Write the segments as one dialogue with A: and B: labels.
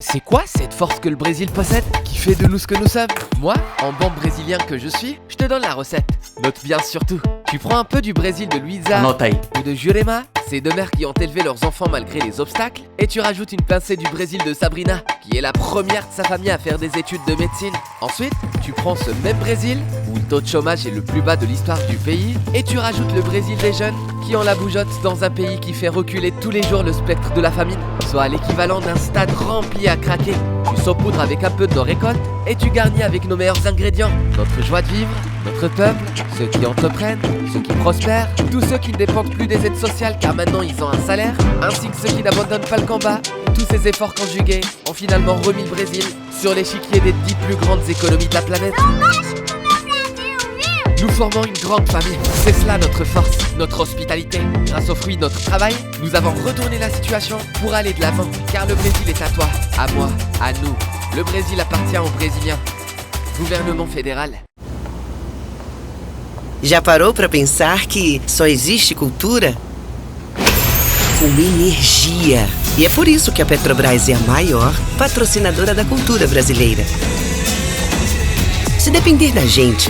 A: C'est quoi cette force que le Brésil possède, qui fait de nous ce que nous sommes? Moi, en bon brésilien que je suis, je te donne la recette. Note bien surtout, tu prends un peu du Brésil de Luisa ou de Jurema, ces deux mères qui ont élevé leurs enfants malgré les obstacles, et tu rajoutes une pincée du Brésil de Sabrina, qui est la première de sa famille à faire des études de médecine. Ensuite, tu prends ce même Brésil, où le taux de chômage est le plus bas de l'histoire du pays, et tu rajoutes le Brésil des jeunes, qui ont la bougeotte dans un pays qui fait reculer tous les jours le spectre de la famine, soit l'équivalent d'un stade rempli à craquer. Tu saupoudres avec un peu de nos récoltes, et tu garnis avec nos meilleurs ingrédients, notre joie de vivre, notre peuple, ceux qui entreprennent, ceux qui prospèrent, tous ceux qui ne dépendent plus des aides sociales car maintenant ils ont un salaire, ainsi que ceux qui n'abandonnent pas le combat. Tous ces efforts conjugués ont finalement remis le Brésil sur l'échiquier des 10 plus grandes économies de la planète. Nous formons une grande famille, c'est cela notre force, notre hospitalité. Grâce aux fruits de notre travail, nous avons retourné la situation pour aller de l'avant, car le Brésil est à toi, à moi, à nous. Le Brésil appartient aux Brésiliens. Gouvernement fédéral.
B: Já parou para pensar que só existe cultura com energia? E é por isso que a Petrobras é a maior patrocinadora da cultura brasileira. Se depender da gente,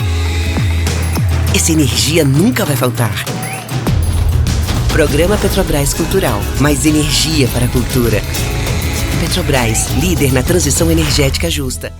B: essa energia nunca vai faltar. Programa Petrobras Cultural. Mais energia para a cultura. Petrobras, líder na transição energética justa.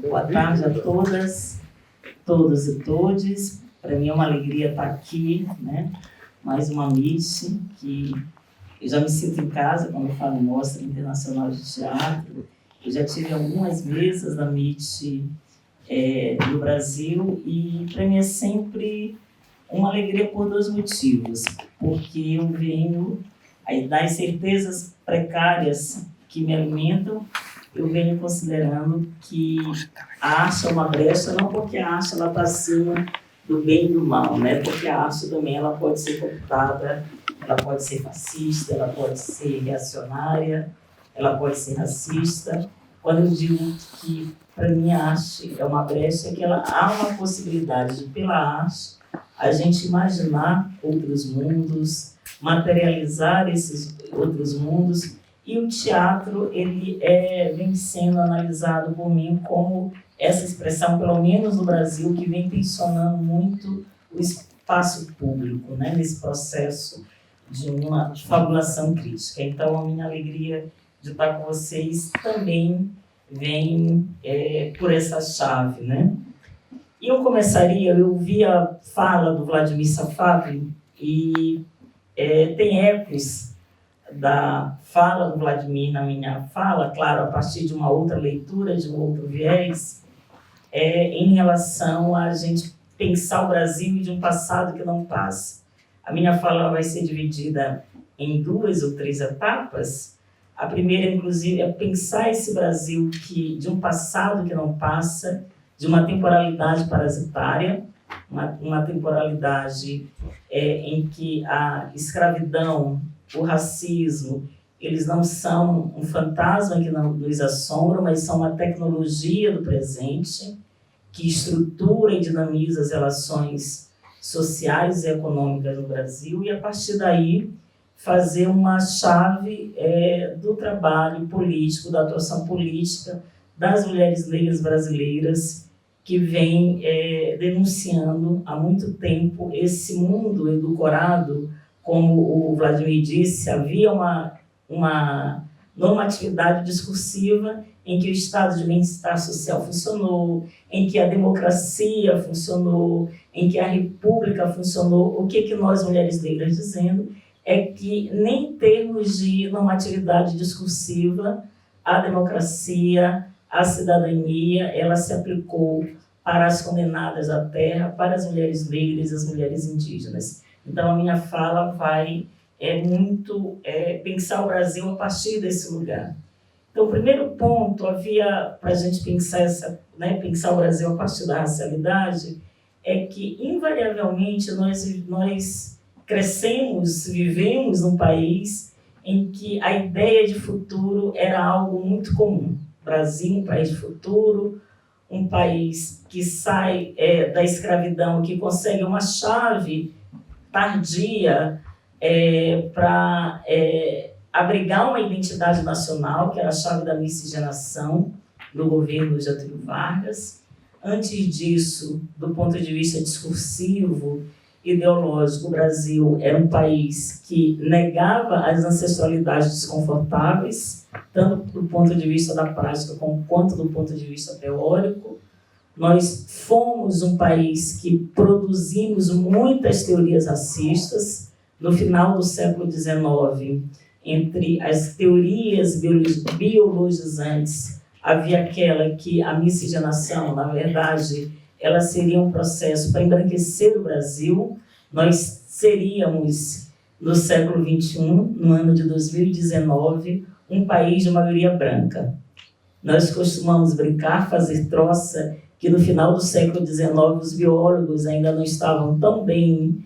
C: Boa tarde a todas, todos e todes. Para mim é uma alegria estar aqui, né? Mais uma MIT, que eu já me sinto em casa quando eu falo em Mostra Internacional de Teatro. Eu já tive algumas mesas da MIT no Brasil e para mim é sempre uma alegria por dois motivos. Porque eu venho das certezas precárias que me alimentam. Eu venho considerando que a arte é uma brecha, não porque a arte está acima do bem e do mal, né? Porque a arte também ela pode ser cooptada, ela pode ser fascista, ela pode ser reacionária, ela pode ser racista. Quando eu digo que, para mim, a arte é uma brecha, é que há uma possibilidade de, pela arte, a gente imaginar outros mundos, materializar esses outros mundos. E o teatro, ele vem sendo analisado por mim como essa expressão, pelo menos no Brasil, que vem tensionando muito o espaço público, né, nesse processo de uma fabulação crítica. Então, a minha alegria de estar com vocês também vem por essa chave, né? E eu vi a fala do Vladimir Safavin e tem ecos da fala do Vladimir na minha fala, claro, a partir de uma outra leitura, de um outro viés, em relação a gente pensar o Brasil de um passado que não passa. A minha fala vai ser dividida em 2 ou 3 etapas. A primeira, inclusive, é pensar esse Brasil de um passado que não passa, de uma temporalidade parasitária, uma temporalidade em que a escravidão, o racismo eles não são um fantasma que não nos assombra, mas são uma tecnologia do presente que estrutura e dinamiza as relações sociais e econômicas no Brasil, e a partir daí fazer uma chave do trabalho político, da atuação política das mulheres negras brasileiras que vem denunciando há muito tempo esse mundo edulcorado. Como o Vladimir disse, havia uma normatividade discursiva em que o estado de bem-estar social funcionou, em que a democracia funcionou, em que a república funcionou. O que nós, mulheres negras, dizendo é que, nem em termos de normatividade discursiva, a democracia, a cidadania, ela se aplicou para as condenadas à terra, para as mulheres negras e as mulheres indígenas. Então, a minha fala vai muito pensar o Brasil a partir desse lugar. Então, o primeiro ponto, havia para a gente pensar, pensar o Brasil a partir da racialidade, é que, invariavelmente, nós crescemos, vivemos num país em que a ideia de futuro era algo muito comum. Brasil, um país de futuro, um país que sai da escravidão, que consegue uma chave tardia para abrigar uma identidade nacional, que era a chave da miscigenação do governo Getúlio Vargas. Antes disso, do ponto de vista discursivo, ideológico, o Brasil era um país que negava as ancestralidades desconfortáveis, tanto do ponto de vista da prática quanto do ponto de vista teórico. Nós fomos um país que produzimos muitas teorias racistas. No final do século XIX, entre as teorias biologizantes, havia aquela que a miscigenação, na verdade, ela seria um processo para embranquecer o Brasil. Nós seríamos, no século XXI, no ano de 2019, um país de maioria branca. Nós costumamos brincar, fazer troça, que no final do século XIX os biólogos ainda não estavam tão bem,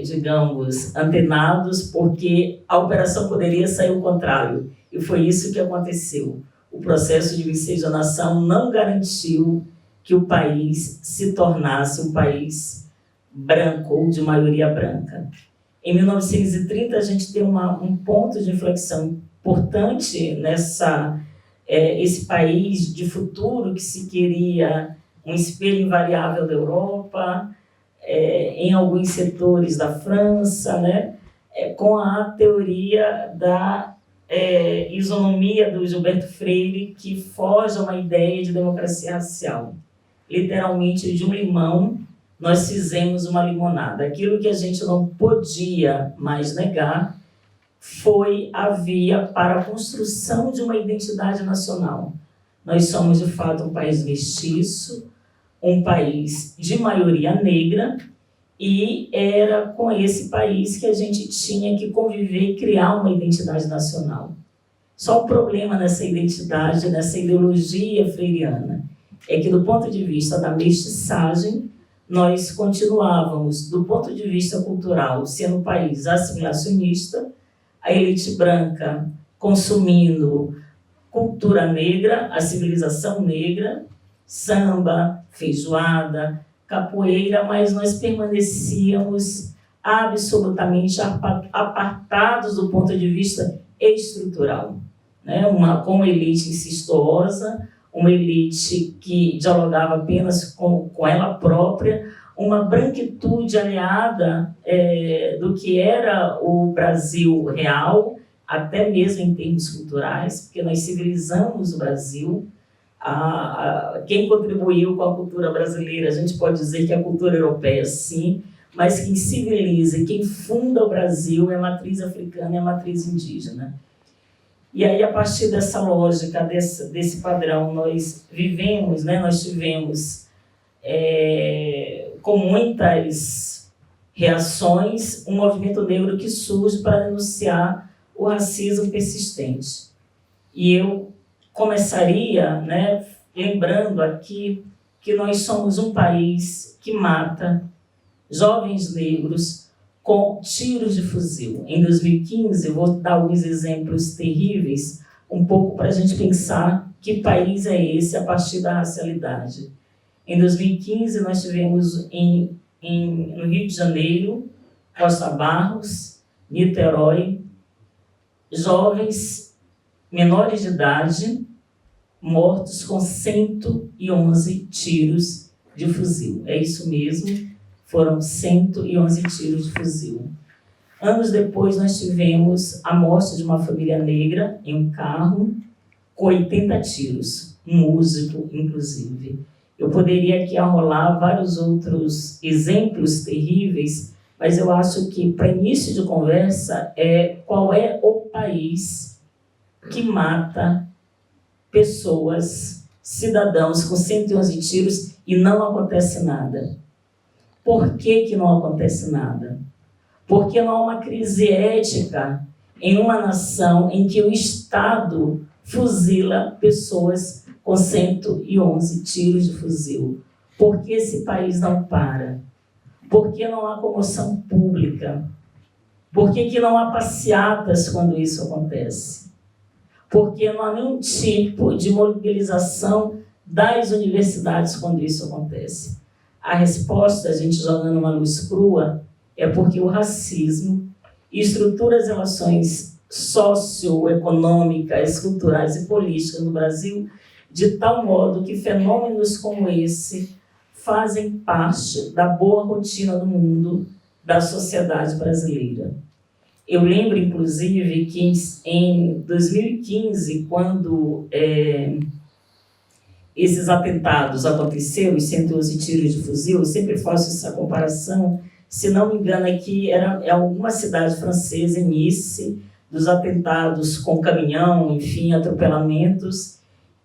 C: digamos, antenados, porque a operação poderia sair ao contrário. E foi isso que aconteceu. O processo de miscigenação não garantiu que o país se tornasse um país branco ou de maioria branca. Em 1930, a gente tem um ponto de inflexão importante esse país de futuro que se queria um espelho invariável da Europa, em alguns setores da França, com a teoria da isonomia do Gilberto Freire, que foge a uma ideia de democracia racial. Literalmente, de um limão, nós fizemos uma limonada. Aquilo que a gente não podia mais negar foi a via para a construção de uma identidade nacional. Nós somos, de fato, um país mestiço, um país de maioria negra, e era com esse país que a gente tinha que conviver e criar uma identidade nacional. Só o problema nessa identidade, nessa ideologia freiriana, é que, do ponto de vista da mestiçagem, nós continuávamos, do ponto de vista cultural, sendo um país assimilacionista, a elite branca consumindo cultura negra, a civilização negra, samba, feijoada, capoeira, mas nós permanecíamos absolutamente apartados do ponto de vista estrutural, com uma elite incestuosa, uma elite que dialogava apenas com ela própria, uma branquitude aliada do que era o Brasil real, até mesmo em termos culturais, porque nós civilizamos o Brasil. Quem contribuiu com a cultura brasileira, a gente pode dizer que é a cultura europeia, sim, mas quem civiliza e quem funda o Brasil é a matriz africana e a matriz indígena. E aí, a partir dessa lógica, desse padrão, nós vivemos, nós tivemos, com muitas reações, um movimento negro que surge para denunciar o racismo persistente. E eu começaria, lembrando aqui que nós somos um país que mata jovens negros com tiros de fuzil. Em 2015, eu vou dar alguns exemplos terríveis, um pouco para a gente pensar que país é esse a partir da racialidade. Em 2015, nós tivemos no Rio de Janeiro, Costa Barros, Niterói, jovens menores de idade mortos com 111 tiros de fuzil. É isso mesmo, foram 111 tiros de fuzil. Anos depois, nós tivemos a morte de uma família negra em um carro com 80 tiros, um músico, inclusive. Eu poderia aqui arrolar vários outros exemplos terríveis, mas eu acho que, para início de conversa, qual é o país que mata pessoas, cidadãos, com 111 tiros e não acontece nada? Por que não acontece nada? Porque não há uma crise ética em uma nação em que o Estado fuzila pessoas com 111 tiros de fuzil. Por que esse país não para? Por que não há comoção pública? Por que não há passeatas quando isso acontece? Por que não há nenhum tipo de mobilização das universidades quando isso acontece? A resposta, a gente jogando uma luz crua, é porque o racismo estrutura as relações socioeconômicas, culturais e políticas no Brasil de tal modo que fenômenos como esse fazem parte da boa rotina do mundo, da sociedade brasileira. Eu lembro, inclusive, que em 2015, quando esses atentados aconteceram, os 111 tiros de fuzil, eu sempre faço essa comparação, se não me engano, aqui é alguma cidade francesa, em Nice, dos atentados com caminhão, enfim, atropelamentos.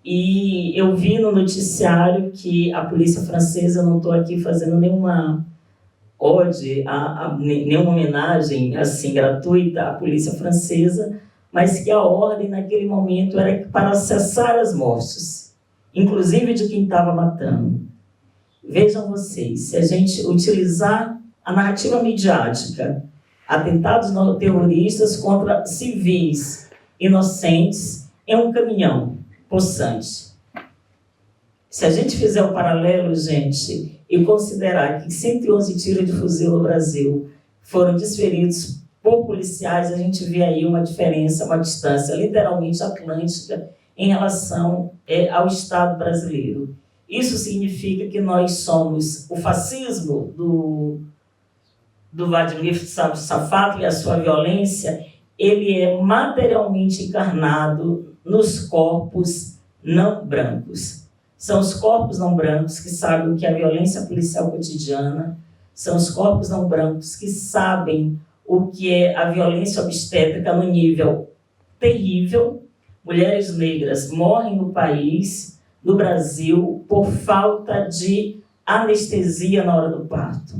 C: E eu vi no noticiário que a polícia francesa, eu não estou aqui fazendo nenhuma ode, nenhuma homenagem assim, gratuita à polícia francesa, mas que a ordem naquele momento era para cessar as mortes, inclusive de quem estava matando. Vejam vocês, se a gente utilizar a narrativa midiática, atentados terroristas contra civis inocentes em um caminhão possante. Se a gente fizer o paralelo, gente, e considerar que 111 tiros de fuzil no Brasil foram desferidos por policiais, a gente vê aí uma diferença, uma distância literalmente atlântica em relação ao Estado brasileiro. Isso significa que nós somos o fascismo do Vladimir Safatli e a sua violência, ele é materialmente encarnado nos corpos não brancos. São os corpos não brancos que sabem o que é a violência policial cotidiana, são os corpos não brancos que sabem o que é a violência obstétrica no nível terrível. Mulheres negras morrem no país, no Brasil, por falta de anestesia na hora do parto.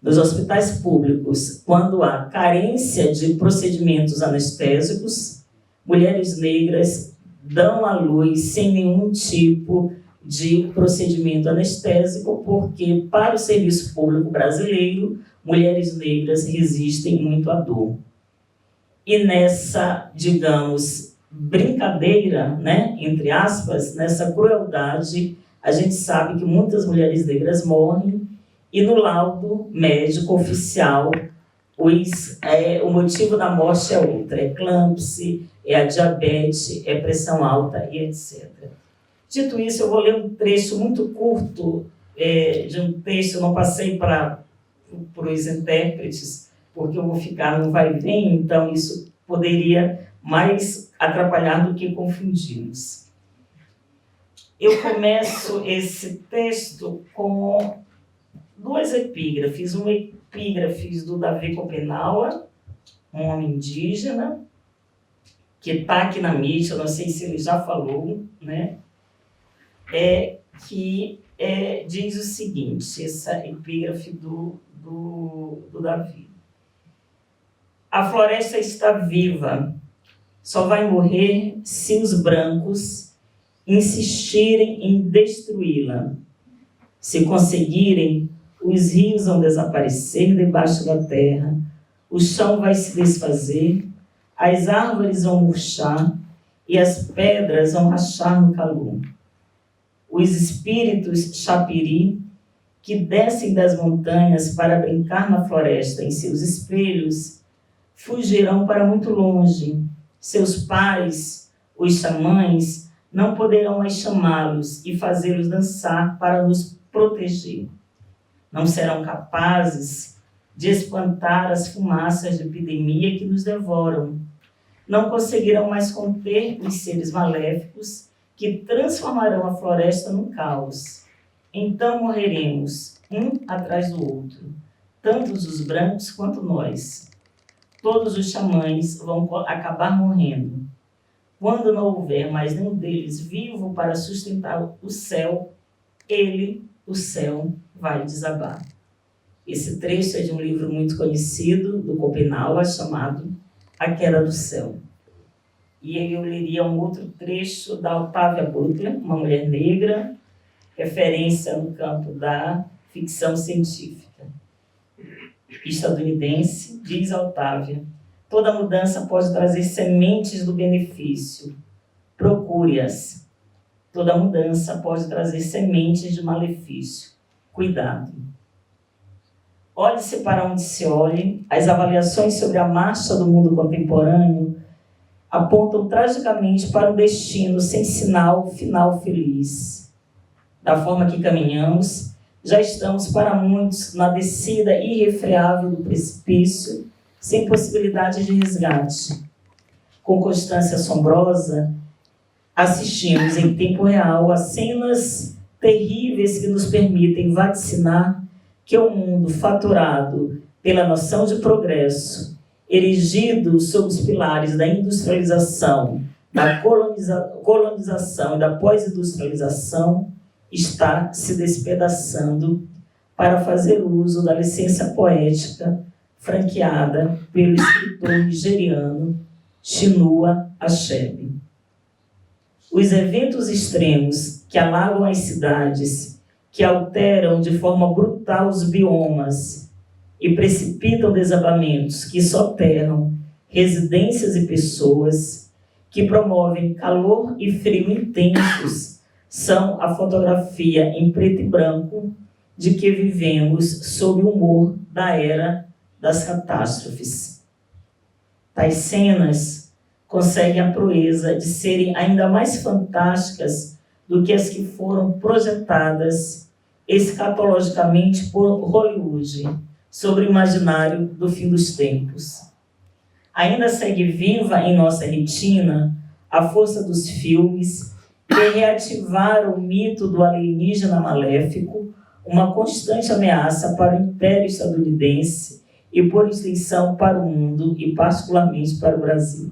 C: Nos hospitais públicos, quando há carência de procedimentos anestésicos, mulheres negras dão à luz sem nenhum tipo de procedimento anestésico, porque para o serviço público brasileiro, mulheres negras resistem muito à dor. E nessa, digamos, brincadeira, né, entre aspas, nessa crueldade, a gente sabe que muitas mulheres negras morrem e no laudo médico oficial o motivo da morte é outro, é eclâmpsia, é a diabetes, é pressão alta e etc. Dito isso, eu vou ler um trecho muito curto de um texto, eu não passei para os intérpretes, porque eu vou ficar no vai e vem, então isso poderia mais atrapalhar do que confundi-los. Eu começo esse texto com duas epígrafes. Uma epígrafe do Davi Kopenawa, um homem indígena, que está aqui na mídia, eu não sei se ele já falou, né? Que diz o seguinte, essa epígrafe do Davi. A floresta está viva, só vai morrer se os brancos insistirem em destruí-la. Se conseguirem, Os rios vão desaparecer debaixo da terra, o chão vai se desfazer, as árvores vão murchar e as pedras vão rachar no calor. Os espíritos chapiri, que descem das montanhas para brincar na floresta em seus espelhos, fugirão para muito longe. Seus pais, os xamãs, não poderão mais chamá-los e fazê-los dançar para nos proteger. Não serão capazes de espantar as fumaças de epidemia que nos devoram. Não conseguirão mais conter os seres maléficos que transformarão a floresta num caos. Então morreremos, um atrás do outro, tanto os brancos quanto nós. Todos os xamãs vão acabar morrendo. Quando não houver mais nenhum deles vivo para sustentar o céu, o céu, vai desabar. Esse trecho é de um livro muito conhecido, do Schopenhauer, chamado A Queda do Céu. E eu leria um outro trecho da Octavia Butler, uma mulher negra, referência no campo da ficção científica. Estadunidense, diz Octavia, toda mudança pode trazer sementes do benefício. Procure-as. Toda mudança pode trazer sementes de malefício. Cuidado. Olhe-se para onde se olhe, as avaliações sobre a marcha do mundo contemporâneo apontam tragicamente para um destino sem sinal final feliz. Da forma que caminhamos, já estamos para muitos na descida irrefreável do precipício, sem possibilidade de resgate. Com constância assombrosa, assistimos em tempo real a cenas terríveis que nos permitem vaticinar que o mundo faturado pela noção de progresso, erigido sob os pilares da industrialização, da colonização e da pós-industrialização, está se despedaçando para fazer uso da licença poética franqueada pelo escritor nigeriano Chinua Achebe. Os eventos extremos que alagam as cidades, que alteram de forma brutal os biomas e precipitam desabamentos que soterram residências e pessoas, que promovem calor e frio intensos, são a fotografia em preto e branco de que vivemos sob o humor da era das catástrofes. Tais cenas conseguem a proeza de serem ainda mais fantásticas do que as que foram projetadas escatologicamente por Hollywood sobre o imaginário do fim dos tempos. Ainda segue viva em nossa retina a força dos filmes que reativaram o mito do alienígena maléfico, uma constante ameaça para o Império Estadunidense e, por extensão, para o mundo e, particularmente, para o Brasil.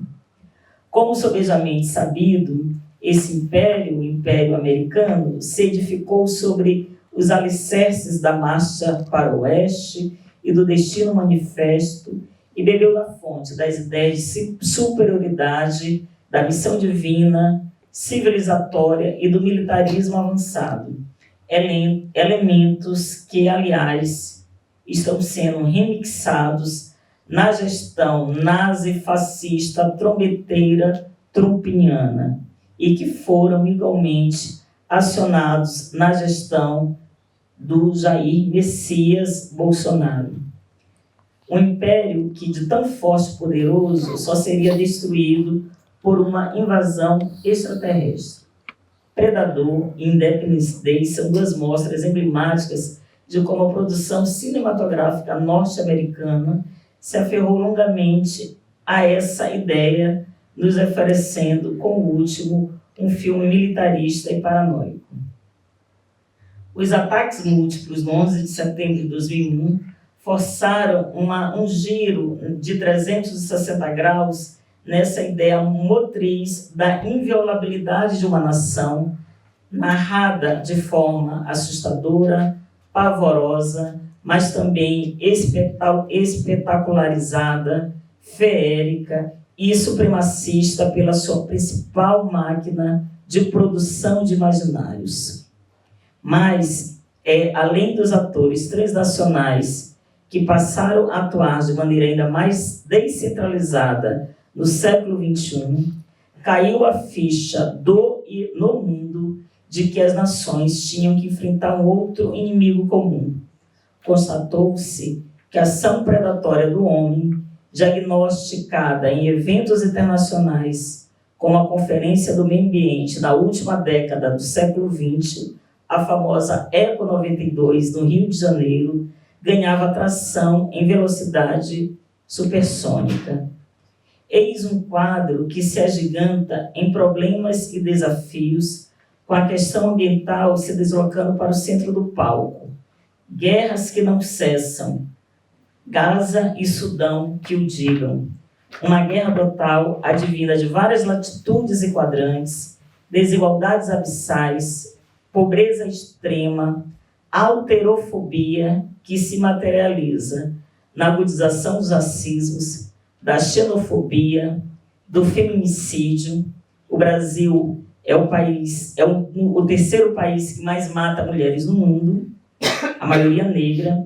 C: Como sobejamente sabido, esse império, o Império Americano, se edificou sobre os alicerces da marcha para o oeste e do destino manifesto e bebeu da fonte das ideias de superioridade, da missão divina, civilizatória e do militarismo avançado, elementos que, aliás, estão sendo remixados na gestão nazi-fascista trombeteira trumpiniana e que foram igualmente acionados na gestão do Jair Messias Bolsonaro. Um império que, de tão forte e poderoso, só seria destruído por uma invasão extraterrestre. Predador e Independence Day são duas mostras emblemáticas de como a produção cinematográfica norte-americana se aferrou longamente a essa ideia, nos oferecendo, como último, um filme militarista e paranoico. Os ataques múltiplos no 11 de setembro de 2001 forçaram um giro de 360 graus nessa ideia motriz da inviolabilidade de uma nação, narrada de forma assustadora, pavorosa, mas também espetacularizada, feérica e supremacista pela sua principal máquina de produção de imaginários. Mas além dos atores transnacionais que passaram a atuar de maneira ainda mais descentralizada no século XXI, caiu a ficha no mundo de que as nações tinham que enfrentar um outro inimigo comum. Constatou-se que a ação predatória do homem, diagnosticada em eventos internacionais, como a Conferência do Meio Ambiente na última década do século XX, a famosa Eco 92, no Rio de Janeiro, ganhava tração em velocidade supersônica. Eis um quadro que se agiganta em problemas e desafios, com a questão ambiental se deslocando para o centro do palco. Guerras que não cessam. Gaza e Sudão que o digam. Uma guerra total advinda de várias latitudes e quadrantes, desigualdades abissais, pobreza extrema, alterofobia que se materializa na agudização dos racismos, da xenofobia, do feminicídio. O Brasil é o terceiro país que mais mata mulheres no mundo, a maioria negra,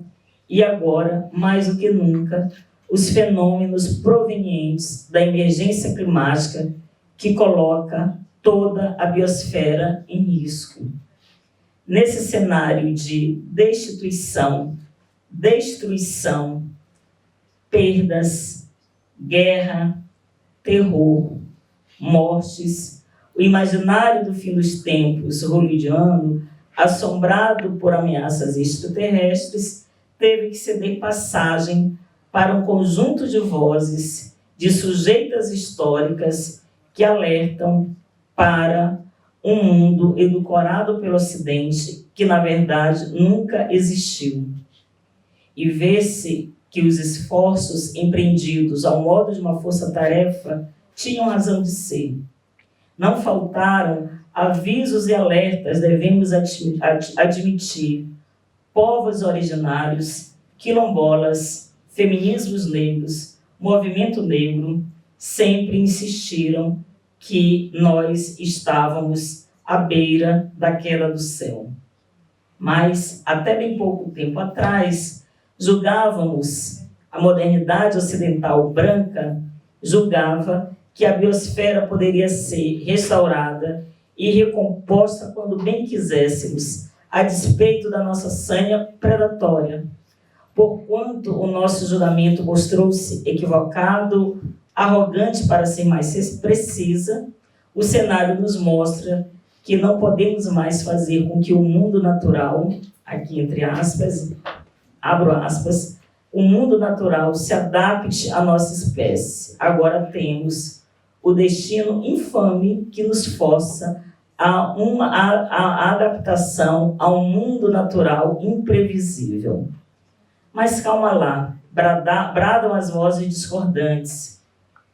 C: e agora, mais do que nunca, os fenômenos provenientes da emergência climática que coloca toda a biosfera em risco. Nesse cenário de destituição, destruição, perdas, guerra, terror, mortes, o imaginário do fim dos tempos hollywoodiano, assombrado por ameaças extraterrestres, teve que ceder passagem para um conjunto de vozes, de sujeitas históricas que alertam para um mundo edulcorado pelo Ocidente, que na verdade nunca existiu. E vê-se que os esforços empreendidos ao modo de uma força-tarefa tinham razão de ser. Não faltaram avisos e alertas, devemos admitir, povos originários, quilombolas, feminismos negros, movimento negro, sempre insistiram que nós estávamos à beira da queda do céu. Mas, até bem pouco tempo atrás, julgávamos, a modernidade ocidental branca julgava que a biosfera poderia ser restaurada e recomposta quando bem quiséssemos, a despeito da nossa sanha predatória. Porquanto o nosso julgamento mostrou-se equivocado, arrogante para ser mais precisa, o cenário nos mostra que não podemos mais fazer com que o mundo natural, aqui entre aspas, abro aspas, o mundo natural se adapte à nossa espécie. Agora temos o destino infame que nos força a adaptação a um mundo natural imprevisível. Mas calma lá, bradam as vozes discordantes.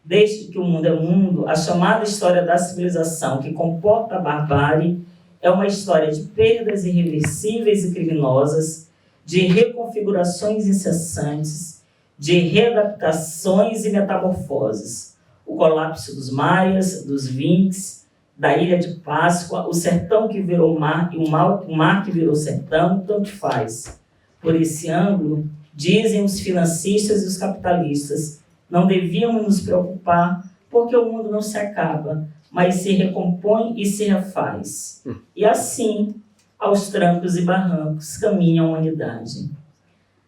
C: Desde que o mundo é mundo, a chamada história da civilização que comporta a barbárie é uma história de perdas irreversíveis e criminosas, de reconfigurações incessantes, de readaptações e metamorfoses. O colapso dos maias, dos vinques, da Ilha de Páscoa, o sertão que virou mar e o mar que virou sertão, tanto faz. Por esse ângulo, dizem os financistas e os capitalistas, não devíamos nos preocupar porque o mundo não se acaba, mas se recompõe e se refaz. E assim, aos trancos e barrancos, caminha a humanidade.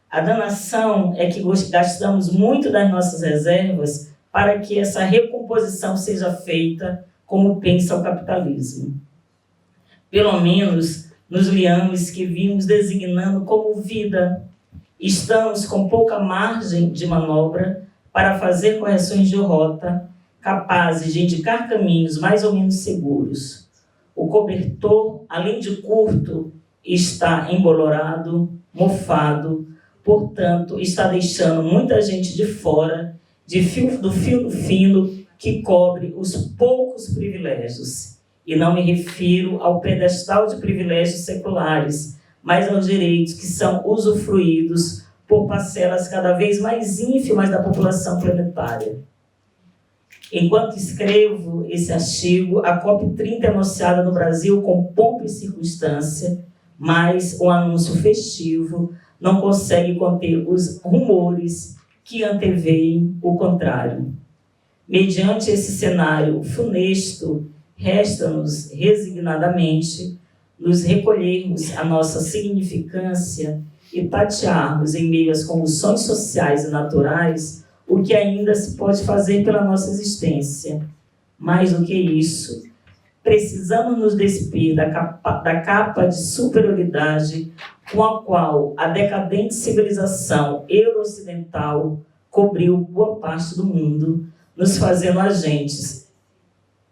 C: A danação é que gastamos muito das nossas reservas para que essa recomposição seja feita como pensa o capitalismo. Pelo menos nos liames que vimos designando como vida, estamos com pouca margem de manobra para fazer correções de rota capazes de indicar caminhos mais ou menos seguros. O cobertor, além de curto, está embolorado, mofado, portanto, está deixando muita gente de fora do fio fino que cobre os poucos privilégios. E não me refiro ao pedestal de privilégios seculares, mas aos direitos que são usufruídos por parcelas cada vez mais ínfimas da população planetária. Enquanto escrevo esse artigo, a COP30 é anunciada no Brasil com pompa e circunstância, mas o anúncio festivo não consegue conter os rumores que anteveem o contrário. Mediante esse cenário funesto, resta-nos resignadamente nos recolhermos à nossa significância e tatearmos em meio às convulsões sociais e naturais o que ainda se pode fazer pela nossa existência. Mais do que isso, precisamos nos despir da capa de superioridade com a qual a decadente civilização euro-ocidental cobriu boa parte do mundo, nos fazendo agentes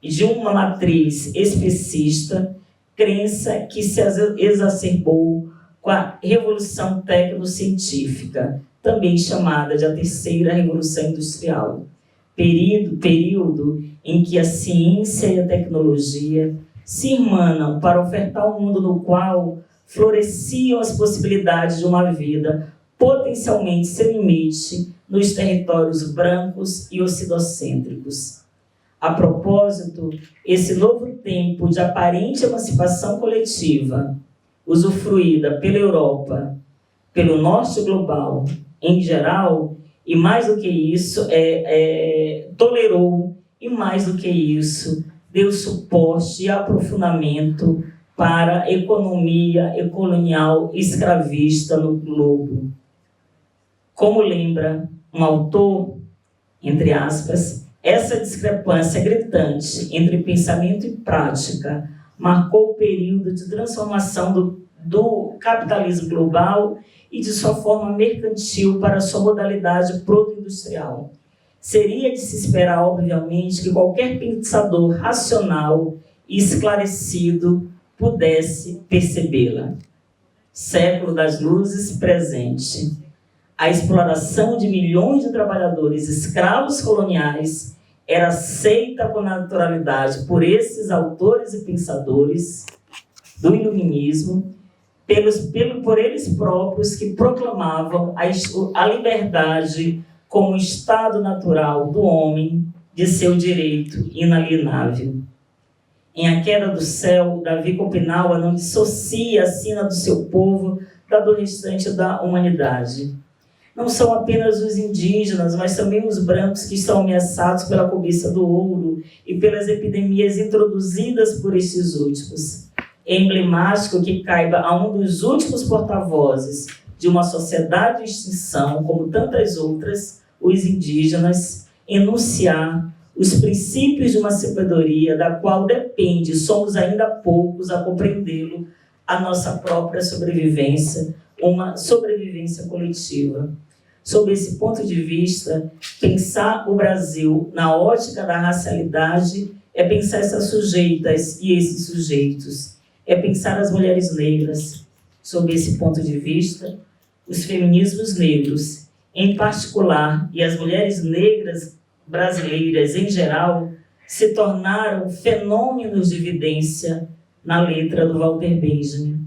C: de uma matriz especista, crença que se exacerbou com a Revolução Tecnocientífica, também chamada de a Terceira Revolução Industrial, período em que a ciência e a tecnologia se irmanam para ofertar um mundo no qual floresciam as possibilidades de uma vida potencialmente sem limite nos territórios brancos e ocidocêntricos. A propósito, esse novo tempo de aparente emancipação coletiva, usufruída pela Europa, pelo norte global em geral, e mais do que isso, tolerou, e mais do que isso, deu suporte e aprofundamento para a economia colonial escravista no globo. Como lembra um autor, entre aspas, essa discrepância gritante entre pensamento e prática marcou o período de transformação do capitalismo global e de sua forma mercantil para sua modalidade proto-industrial. Seria de se esperar, obviamente, que qualquer pensador racional e esclarecido pudesse percebê-la. Século das luzes presente. A exploração de milhões de trabalhadores escravos coloniais era aceita com naturalidade por esses autores e pensadores do iluminismo, por eles próprios que proclamavam a liberdade como estado natural do homem de seu direito inalienável. Em A Queda do Céu, Davi Kopinawa não dissocia a sina do seu povo do restante da humanidade. Não são apenas os indígenas, mas também os brancos que estão ameaçados pela cobiça do ouro e pelas epidemias introduzidas por esses últimos. É emblemático que caiba a um dos últimos porta-vozes de uma sociedade de extinção, como tantas outras, os indígenas, enunciar os princípios de uma sabedoria da qual depende, somos ainda poucos a compreendê-lo, a nossa própria sobrevivência, uma sobrevivência coletiva. Sob esse ponto de vista, pensar o Brasil na ótica da racialidade é pensar essas sujeitas e esses sujeitos, é pensar as mulheres negras. Sob esse ponto de vista, os feminismos negros, em particular, e as mulheres negras brasileiras em geral, se tornaram fenômenos de evidência na letra do Walter Benjamin.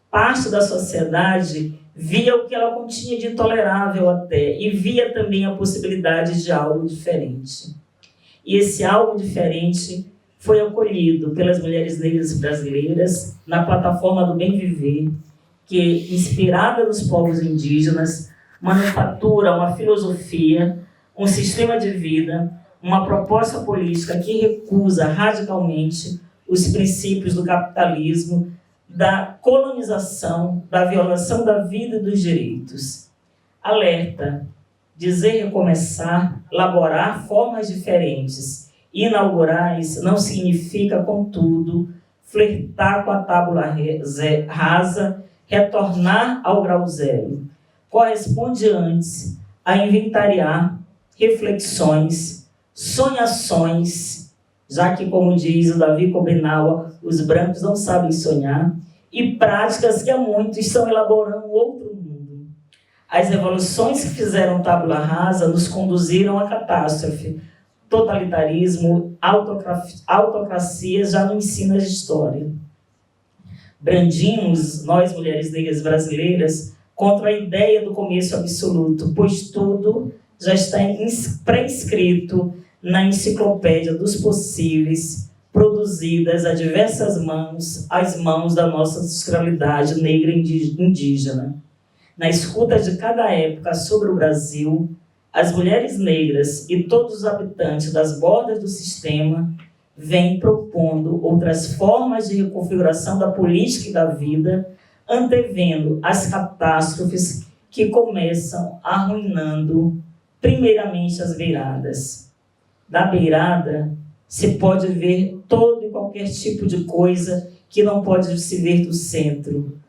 C: Parte da sociedade via o que ela continha de intolerável até, e via também a possibilidade de algo diferente. E esse algo diferente foi acolhido pelas mulheres negras brasileiras na plataforma do Bem Viver, que, inspirada nos povos indígenas, manufatura uma filosofia, um sistema de vida, uma proposta política que recusa radicalmente os princípios do capitalismo, da colonização, da violação da vida e dos direitos. Alerta, dizer recomeçar, elaborar formas diferentes, inaugurais, não significa, contudo, flertar com a tábula rasa, retornar ao grau zero. Corresponde antes a inventariar reflexões, sonhações, já que, como diz o Davi Kopinawa, os brancos não sabem sonhar, e práticas que há muito estão elaborando outro mundo. As revoluções que fizeram tábula rasa nos conduziram à catástrofe. Totalitarismo, autocracia já não ensina a história. Brandimos, nós mulheres negras brasileiras, contra a ideia do começo absoluto, pois tudo já está pré-escrito na enciclopédia dos possíveis, produzidas a diversas mãos, às mãos da nossa ancestralidade negra indígena. Na escuta de cada época sobre o Brasil, as mulheres negras e todos os habitantes das bordas do sistema vêm propondo outras formas de reconfiguração da política e da vida, antevendo as catástrofes que começam arruinando, primeiramente, as beiradas. Da beirada, se pode ver todo e qualquer tipo de coisa que não pode se ver do centro.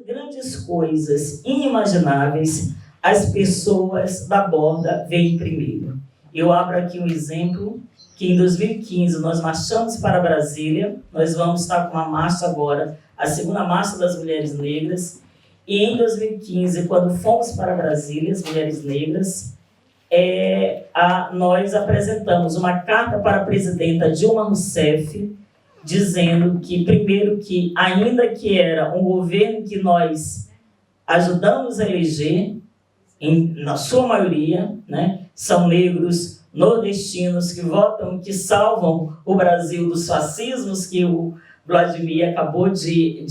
C: Grandes coisas inimagináveis, as pessoas da borda veem primeiro. Eu abro aqui um exemplo, que em 2015 nós marchamos para Brasília, nós vamos estar com uma marcha agora, a segunda marcha das mulheres negras, e em 2015, quando fomos para Brasília, as mulheres negras, nós apresentamos uma carta para a presidenta Dilma Rousseff, dizendo que, primeiro, que ainda que era um governo que nós ajudamos a eleger, na sua maioria, né, são negros nordestinos que votam, que salvam o Brasil dos fascismos que o Vladimir acabou de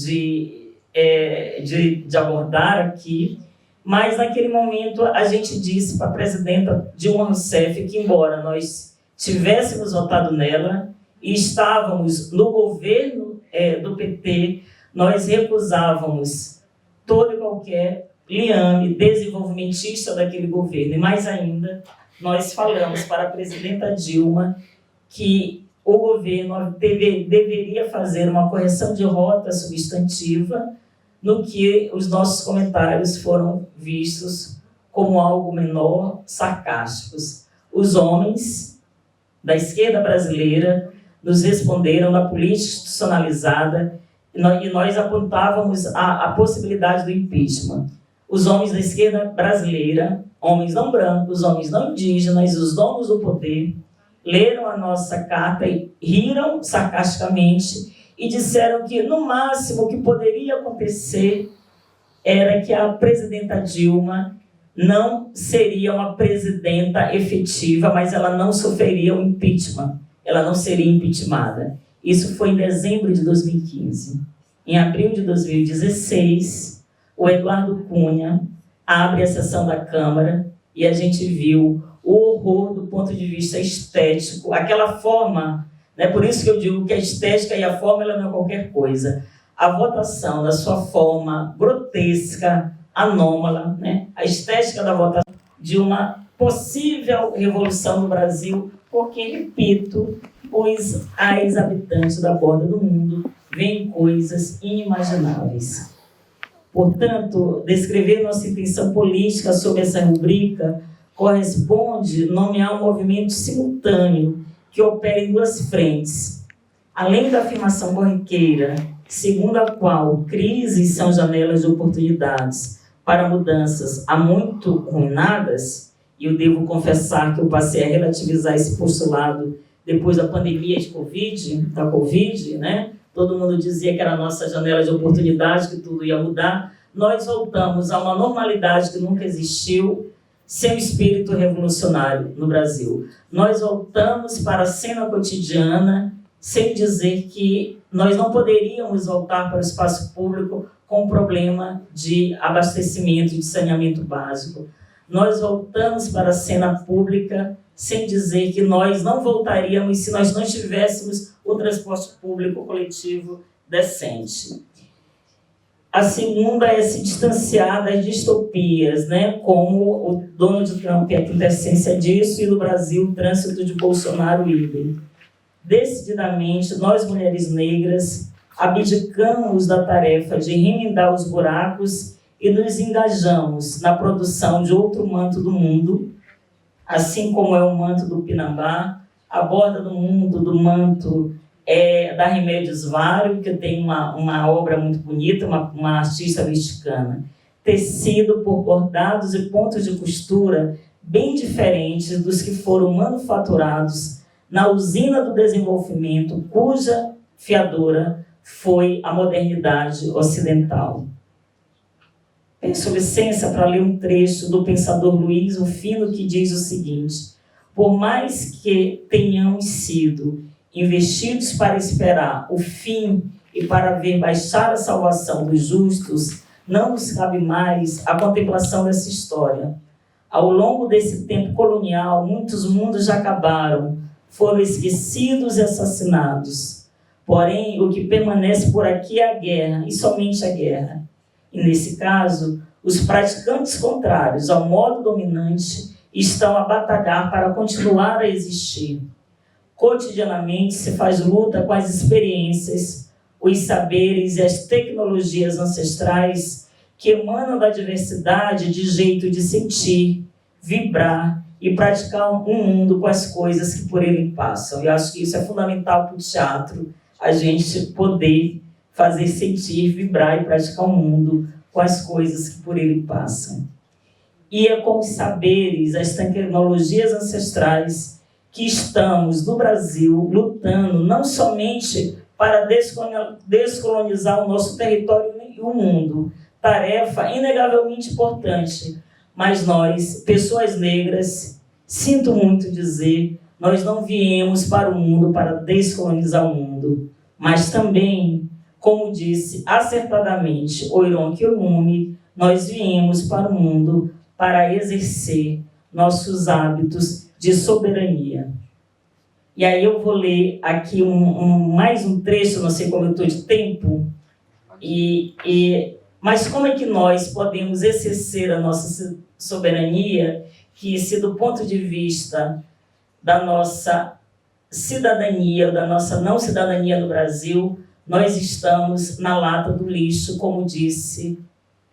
C: abordar aqui, mas naquele momento a gente disse para a presidenta Dilma Rousseff que, embora nós tivéssemos votado nela e estávamos no governo do PT, nós recusávamos todo e qualquer liame desenvolvimentista daquele governo. E mais ainda, nós falamos para a presidenta Dilma que o governo deveria fazer uma correção de rota substantiva, no que os nossos comentários foram vistos como algo menor, sarcásticos. Os homens da esquerda brasileira nos responderam na política institucionalizada e nós apontávamos a possibilidade do impeachment. Os homens da esquerda brasileira, homens não brancos, homens não indígenas, os donos do poder, leram a nossa carta e riram sarcasticamente e disseram que, no máximo, o que poderia acontecer era que a presidenta Dilma não seria uma presidenta efetiva, mas ela não sofreria o impeachment. Ela não seria impeachmentada. Isso foi em dezembro de 2015. Em abril de 2016, o Eduardo Cunha abre a sessão da Câmara e a gente viu o horror do ponto de vista estético, aquela forma, né? Por isso que eu digo que a estética e a forma ela não é qualquer coisa. A votação, da sua forma grotesca, anômala, né? A estética da votação de uma possível revolução no Brasil, porque, repito, os habitantes da borda do mundo veem coisas inimagináveis. Portanto, descrever nossa intenção política sob essa rubrica corresponde nomear um movimento simultâneo que opera em duas frentes. Além da afirmação corriqueira, segundo a qual crises são janelas de oportunidades para mudanças há muito ruinadas, e eu devo confessar que eu passei a relativizar esse postulado depois da pandemia da Covid, né? Todo mundo dizia que era a nossa janela de oportunidade, que tudo ia mudar. Nós voltamos a uma normalidade que nunca existiu, sem o espírito revolucionário no Brasil. Nós voltamos para a cena cotidiana, sem dizer que nós não poderíamos voltar para o espaço público com problema de abastecimento e de saneamento básico. Nós voltamos para a cena pública sem dizer que nós não voltaríamos se nós não tivéssemos o transporte público coletivo decente. A segunda é se distanciar das distopias, né? Como o Donald Trump é a quintessência disso, e no Brasil o trânsito de Bolsonaro idem. Decididamente, nós, mulheres negras, abdicamos da tarefa de remendar os buracos e nos engajamos na produção de outro manto do mundo, assim como é o manto do Pinambá, a borda do mundo, do manto da Remédios Vário, que tem uma obra muito bonita, uma artista mexicana, tecido por bordados e pontos de costura bem diferentes dos que foram manufaturados na usina do desenvolvimento, cuja fiadora foi a modernidade ocidental. Peço licença para ler um trecho do pensador Luiz Rufino, que diz o seguinte: por mais que tenhamos sido investidos para esperar o fim e para ver baixar a salvação dos justos, não nos cabe mais a contemplação dessa história. Ao longo desse tempo colonial, muitos mundos já acabaram, foram esquecidos e assassinados. Porém, o que permanece por aqui é a guerra, e somente a guerra. E, nesse caso, os praticantes contrários ao modo dominante estão a batalhar para continuar a existir. Cotidianamente se faz luta com as experiências, os saberes e as tecnologias ancestrais que emanam da diversidade de jeito de sentir, vibrar e praticar um mundo com as coisas que por ele passam. Eu acho que isso é fundamental para o teatro, a gente poder fazer sentir, vibrar e praticar um mundo com as coisas que por ele passam. E é com os saberes, as tecnologias ancestrais que estamos, no Brasil, lutando não somente para descolonizar o nosso território e o mundo, tarefa inegavelmente importante, mas nós, pessoas negras, sinto muito dizer, nós não viemos para o mundo para descolonizar o mundo, mas também, como disse acertadamente Oiron Kiolumi, nós viemos para o mundo para exercer nossos hábitos de soberania. E aí eu vou ler aqui mais um trecho, não sei como eu estou de tempo, mas como é que nós podemos exercer a nossa soberania, que se do ponto de vista da nossa cidadania, ou da nossa não cidadania no Brasil, nós estamos na lata do lixo, como disse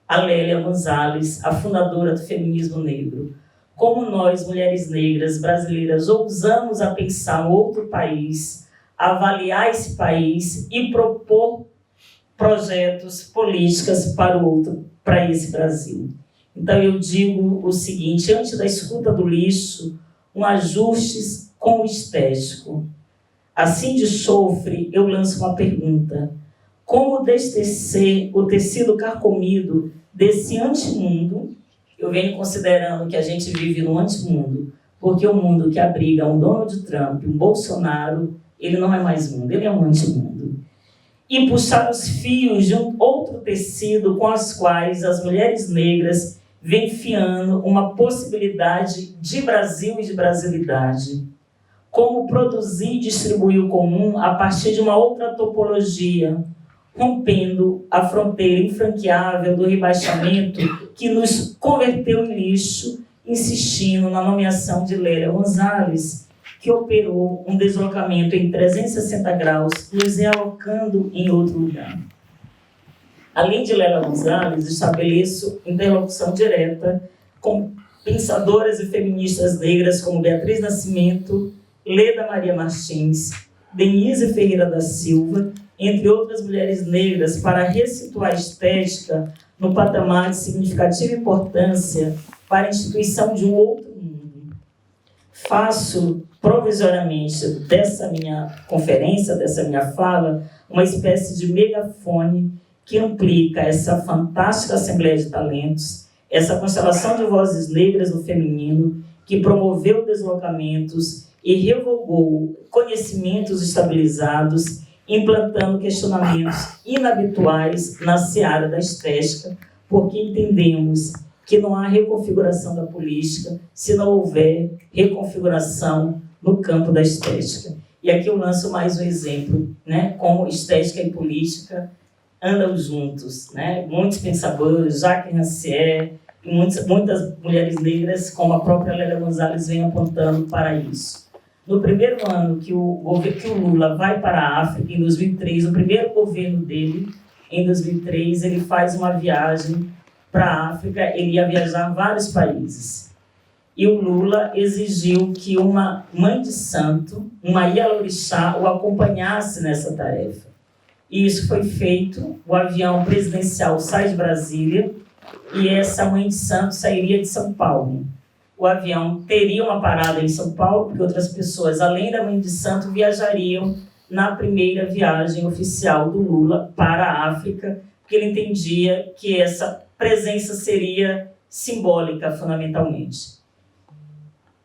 C: a Lélia Gonzalez, a fundadora do feminismo negro. Como nós, mulheres negras brasileiras, ousamos a pensar outro país, avaliar esse país e propor projetos, políticas para esse Brasil. Então eu digo o seguinte, antes da escuta do lixo, um ajuste com o estético. Assim de chofre, eu lanço uma pergunta. Como destecer o tecido carcomido desse antimundo? Eu venho considerando que a gente vive no antimundo, porque o mundo que abriga um Donald Trump, um Bolsonaro, ele não é mais mundo, ele é um antimundo. E puxar os fios de um outro tecido com as quais as mulheres negras vêm fiando uma possibilidade de Brasil e de brasilidade. Como produzir e distribuir o comum a partir de uma outra topologia, rompendo a fronteira infranqueável do rebaixamento que nos converteu em lixo, insistindo na nomeação de Lélia Gonzalez, que operou um deslocamento em 360 graus, nos realocando em outro lugar. Além de Lélia Gonzalez, estabeleço interlocução direta com pensadoras e feministas negras como Beatriz Nascimento, Leda Maria Martins, Denise Ferreira da Silva, entre outras mulheres negras, para ressituar a estética no patamar de significativa importância para a instituição de um outro mundo. Faço, provisoriamente, dessa minha conferência, dessa minha fala, uma espécie de megafone que implica essa fantástica Assembleia de Talentos, essa constelação de vozes negras no feminino, que promoveu deslocamentos e revogou conhecimentos estabilizados, implantando questionamentos inabituais na seara da estética, porque entendemos que não há reconfiguração da política se não houver reconfiguração no campo da estética. E aqui eu lanço mais um exemplo, né, como estética e política andam juntos, né? Muitos pensadores, Jacques Rancière, e muitas mulheres negras, como a própria Lélia Gonzalez, vem apontando para isso. No primeiro ano que o Lula vai para a África, em 2003, no primeiro governo dele, em 2003, ele faz uma viagem para a África, ele ia viajar a vários países. E o Lula exigiu que uma mãe de santo, uma Ialorixá, o acompanhasse nessa tarefa. E isso foi feito, o avião presidencial sai de Brasília e essa mãe de santo sairia de São Paulo. O avião teria uma parada em São Paulo, porque outras pessoas, além da mãe de santo, viajariam na primeira viagem oficial do Lula para a África, porque ele entendia que essa presença seria simbólica, fundamentalmente.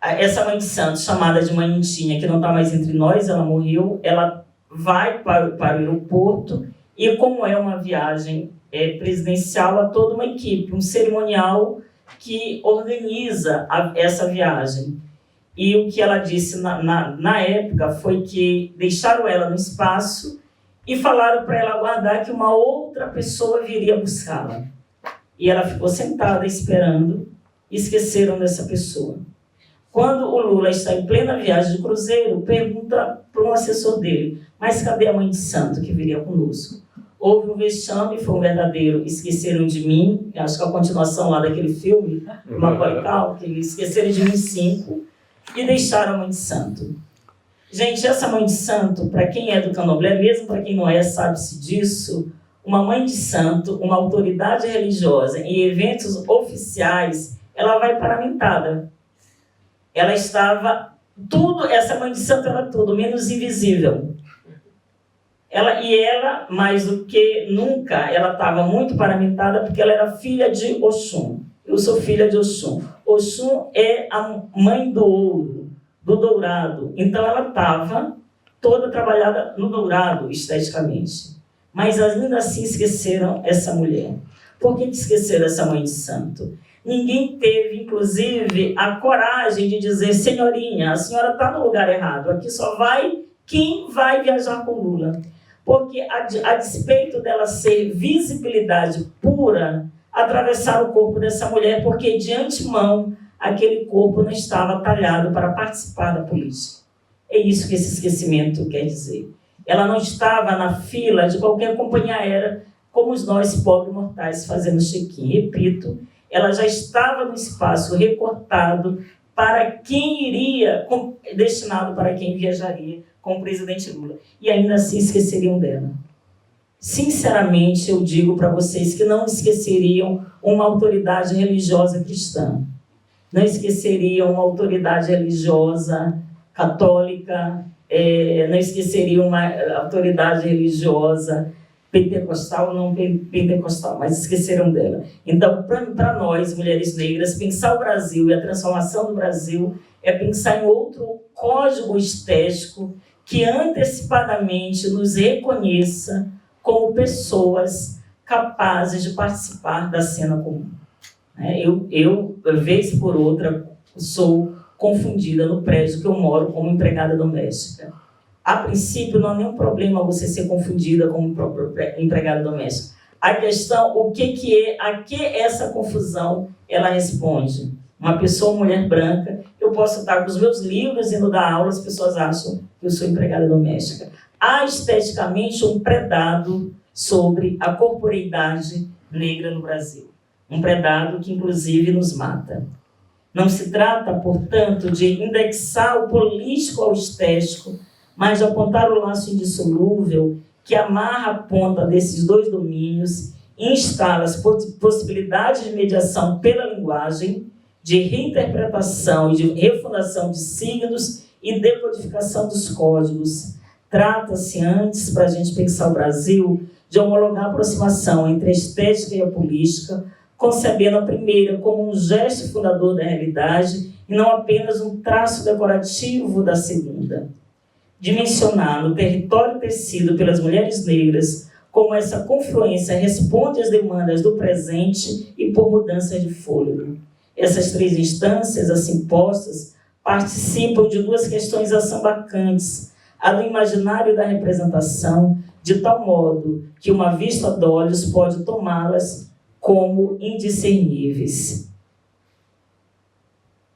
C: essa mãe de santo, chamada de Mãe Nitinha, que não está mais entre nós, ela morreu, ela vai para o aeroporto e, como é uma viagem presidencial, há toda uma equipe, um cerimonial que organiza essa viagem. E o que ela disse na época foi que deixaram ela no espaço e falaram para ela aguardar que uma outra pessoa viria buscá-la. E ela ficou sentada esperando e esqueceram dessa pessoa. Quando o Lula está em plena viagem de cruzeiro, pergunta para um assessor dele: mas cadê a mãe de santo que viria conosco? Houve um vexame, foi um verdadeiro Esqueceram de Mim, acho que é a continuação lá daquele filme, do Macaulay Culkin, Esqueceram de Mim 5, e deixaram a mãe de santo. Gente, essa mãe de santo, para quem é do candomblé, mesmo para quem não é, sabe-se disso, uma mãe de santo, uma autoridade religiosa, em eventos oficiais, ela vai paramentada. Ela estava, essa mãe de santo era tudo, menos invisível. Ela, mais do que nunca, ela estava muito paramentada porque ela era filha de Oxum. Eu sou filha de Oxum. Oxum é a mãe do ouro, do dourado. Então ela estava toda trabalhada no dourado, esteticamente. Mas ainda assim esqueceram essa mulher. Por que esqueceram essa mãe de santo? Ninguém teve, inclusive, a coragem de dizer: senhorinha, a senhora está no lugar errado. Aqui só vai quem vai viajar com Lula. Porque, a despeito dela ser visibilidade pura, atravessaram o corpo dessa mulher, porque, de antemão, aquele corpo não estava talhado para participar da política. É isso que esse esquecimento quer dizer. Ela não estava na fila de qualquer companhia aérea, como nós, pobres mortais, fazemos check-in. Repito, ela já estava no espaço recortado para quem iria, destinado para quem viajaria com o presidente Lula. E ainda assim esqueceriam dela. Sinceramente, eu digo para vocês que não esqueceriam uma autoridade religiosa cristã. Não esqueceriam uma autoridade religiosa católica, não esqueceriam uma autoridade religiosa pentecostal ou não pentecostal, mas esqueceram dela. Então, para nós, mulheres negras, pensar o Brasil e a transformação do Brasil é pensar em outro código estético que antecipadamente nos reconheça como pessoas capazes de participar da cena comum. Eu, vez por outra, sou confundida no prédio que eu moro como empregada doméstica. A princípio, não há nenhum problema você ser confundida como empregada doméstica. A questão, a que essa confusão ela responde? Uma pessoa, mulher branca, eu posso estar com os meus livros indo dar aula, as pessoas acham que eu sou empregada doméstica. Há esteticamente um predado sobre a corporeidade negra no Brasil. Um predado que, inclusive, nos mata. Não se trata, portanto, de indexar o político ao estético, mas de apontar o laço indissolúvel que amarra a ponta desses dois domínios e instala as possibilidades de mediação pela linguagem, de reinterpretação e de refundação de signos e decodificação dos códigos. Trata-se antes, para a gente pensar o Brasil, de homologar a aproximação entre a estética e a política, concebendo a primeira como um gesto fundador da realidade e não apenas um traço decorativo da segunda. Dimensionar no território tecido pelas mulheres negras como essa confluência responde às demandas do presente e por mudança de fôlego. Essas três instâncias, assim postas, participam de duas questões assambacantes: a do imaginário da representação, de tal modo que uma vista de olhos pode tomá-las como indiscerníveis.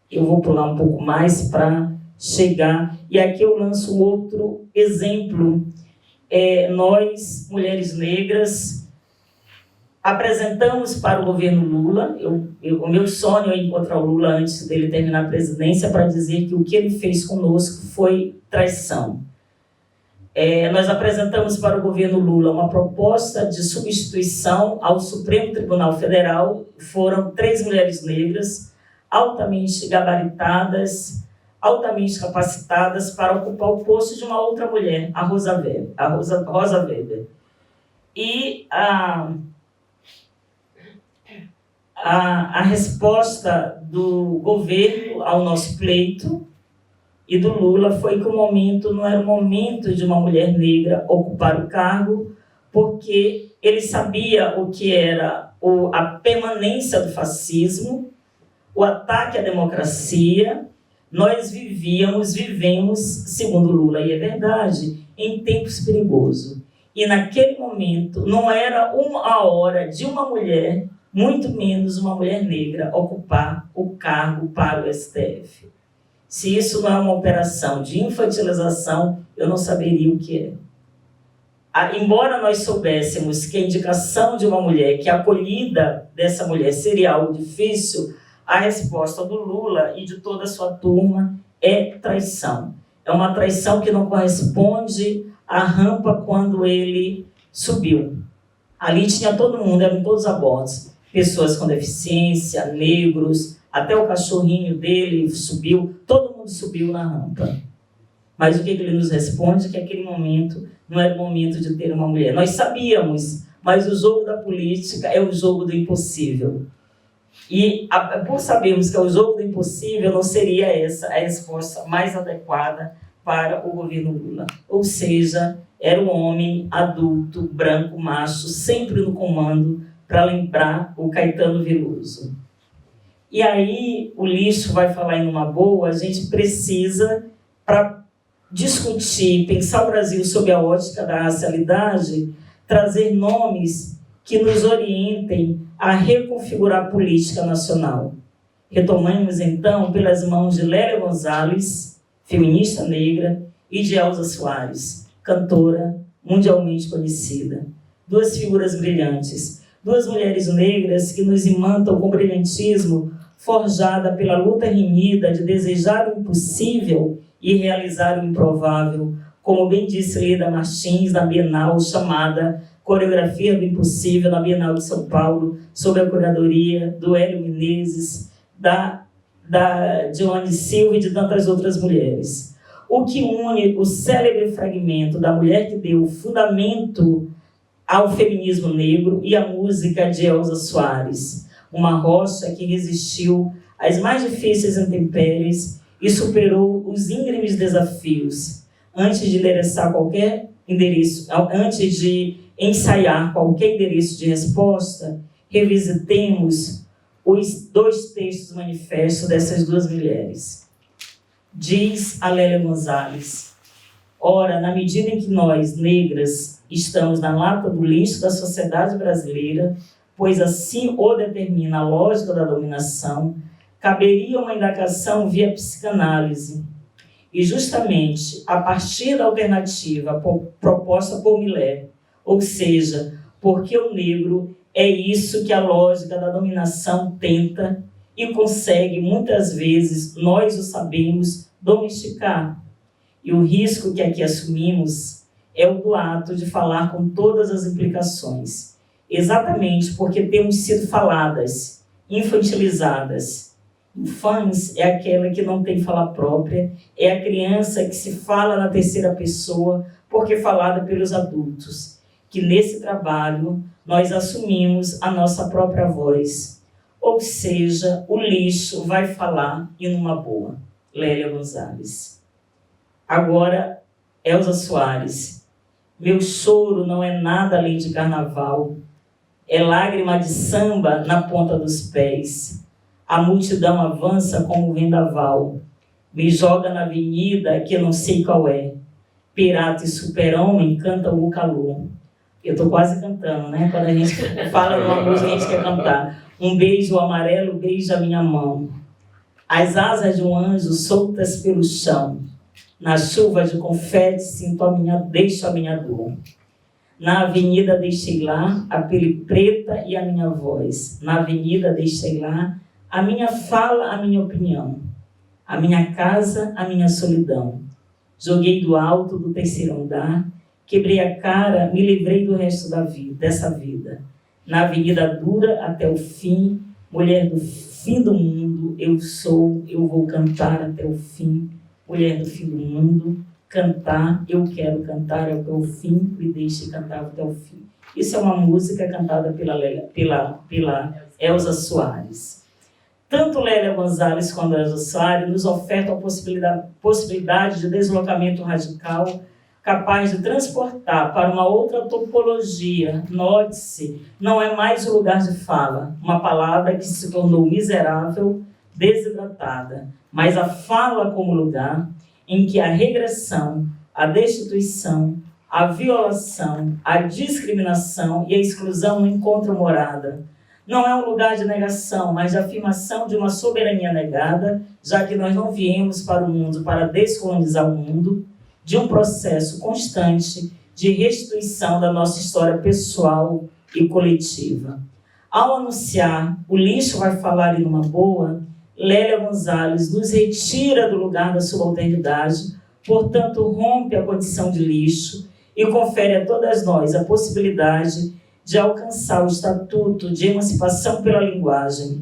C: Eu vou pular um pouco mais para chegar, e aqui eu lanço outro exemplo. Nós, mulheres negras, apresentamos para o governo Lula, o meu sonho é encontrar o Lula antes dele terminar a presidência para dizer que o que ele fez conosco foi traição. Nós apresentamos para o governo Lula uma proposta de substituição ao Supremo Tribunal Federal. Foram 3 mulheres negras, altamente gabaritadas, altamente capacitadas para ocupar o posto de uma outra mulher, a Rosa Weber. E a resposta do governo ao nosso pleito e do Lula foi que o momento não era o momento de uma mulher negra ocupar o cargo, porque ele sabia o que era a permanência do fascismo, o ataque à democracia. Nós vivemos, segundo Lula, e é verdade, em tempos perigosos. E naquele momento não era a hora de uma mulher, muito menos uma mulher negra, ocupar o cargo para o STF. Se isso não é uma operação de infantilização, eu não saberia o que é. Embora nós soubéssemos que a indicação de uma mulher, que a acolhida dessa mulher seria algo difícil, a resposta do Lula e de toda a sua turma é traição. É uma traição que não corresponde à rampa quando ele subiu. Ali tinha todo mundo, eram todos a bordo. Pessoas com deficiência, negros, até o cachorrinho dele subiu, todo mundo subiu na rampa. Mas o que ele nos responde? Que aquele momento não era o momento de ter uma mulher. Nós sabíamos, mas o jogo da política é o jogo do impossível. E por sabermos que é o jogo do impossível, não seria essa a resposta mais adequada para o governo Lula. Ou seja, era um homem adulto, branco, macho, sempre no comando, para lembrar o Caetano Veloso. E aí, o Lixo vai falar em uma boa, a gente precisa, para discutir, pensar o Brasil sob a ótica da racialidade, trazer nomes que nos orientem a reconfigurar a política nacional. Retomamos, então, pelas mãos de Lélia Gonzalez, feminista negra, e de Elza Soares, cantora mundialmente conhecida. Duas figuras brilhantes, duas mulheres negras que nos imantam com brilhantismo, forjada pela luta renhida de desejar o impossível e realizar o improvável, como bem disse Leda Martins na Bienal chamada Coreografia do Impossível, na Bienal de São Paulo, sob a curadoria do Hélio Menezes, da Dione Silva e de tantas outras mulheres. O que une o célebre fragmento da mulher que deu fundamento ao feminismo negro e a música de Elza Soares, uma rocha que resistiu às mais difíceis intempéries e superou os íngremes desafios. Antes de endereçar qualquer endereço, antes de ensaiar qualquer endereço de resposta, revisitemos os dois textos manifestos dessas duas mulheres. Diz a Lélia Gonzalez: ora, na medida em que nós, negras, estamos na lata do lixo da sociedade brasileira, pois assim o determina a lógica da dominação, caberia uma indagação via psicanálise. E justamente a partir da alternativa proposta por Millet, ou seja, porque o negro é isso que a lógica da dominação tenta e consegue, muitas vezes, nós o sabemos, domesticar. E o risco que aqui assumimos é o do ato de falar com todas as implicações, exatamente porque temos sido faladas, infantilizadas. Infância é aquela que não tem fala própria, é a criança que se fala na terceira pessoa porque é falada pelos adultos, que nesse trabalho nós assumimos a nossa própria voz. Ou seja, o lixo vai falar e numa boa. Lélia Gonzalez. Agora, Elza Soares. Meu choro não é nada além de carnaval. É lágrima de samba na ponta dos pés. A multidão avança como vendaval. Me joga na avenida que eu não sei qual é. Pirata e super-homem cantam o calor. Eu estou quase cantando, né? Quando a gente fala numa música, a gente quer cantar. Um beijo amarelo beija minha mão. As asas de um anjo soltas pelo chão. Na chuva de confete deixo a minha dor. Na avenida deixei lá a pele preta e a minha voz. Na avenida deixei lá a minha fala, a minha opinião. A minha casa, a minha solidão. Joguei do alto do terceiro andar. Quebrei a cara, me livrei do resto dessa vida. Na avenida dura até o fim, mulher do fim do mundo, eu vou cantar até o fim. Mulher do fim do mundo, cantar, eu quero cantar até o fim, me deixe cantar até o fim. Isso é uma música cantada pela Elza Soares. Tanto Lélia Gonzalez quanto Elza Soares nos ofertam a possibilidade de deslocamento radical capaz de transportar para uma outra topologia. Note-se, não é mais o lugar de fala, uma palavra que se tornou miserável, desidratada, mas a fala como lugar em que a regressão, a destituição, a violação, a discriminação e a exclusão não encontram morada. Não é um lugar de negação, mas de afirmação de uma soberania negada, já que nós não viemos para o mundo para descolonizar o mundo, de um processo constante de restituição da nossa história pessoal e coletiva. Ao anunciar "O lixo vai falar e numa boa", Lélia Gonzalez nos retira do lugar da subalternidade, portanto rompe a condição de lixo e confere a todas nós a possibilidade de alcançar o estatuto de emancipação pela linguagem.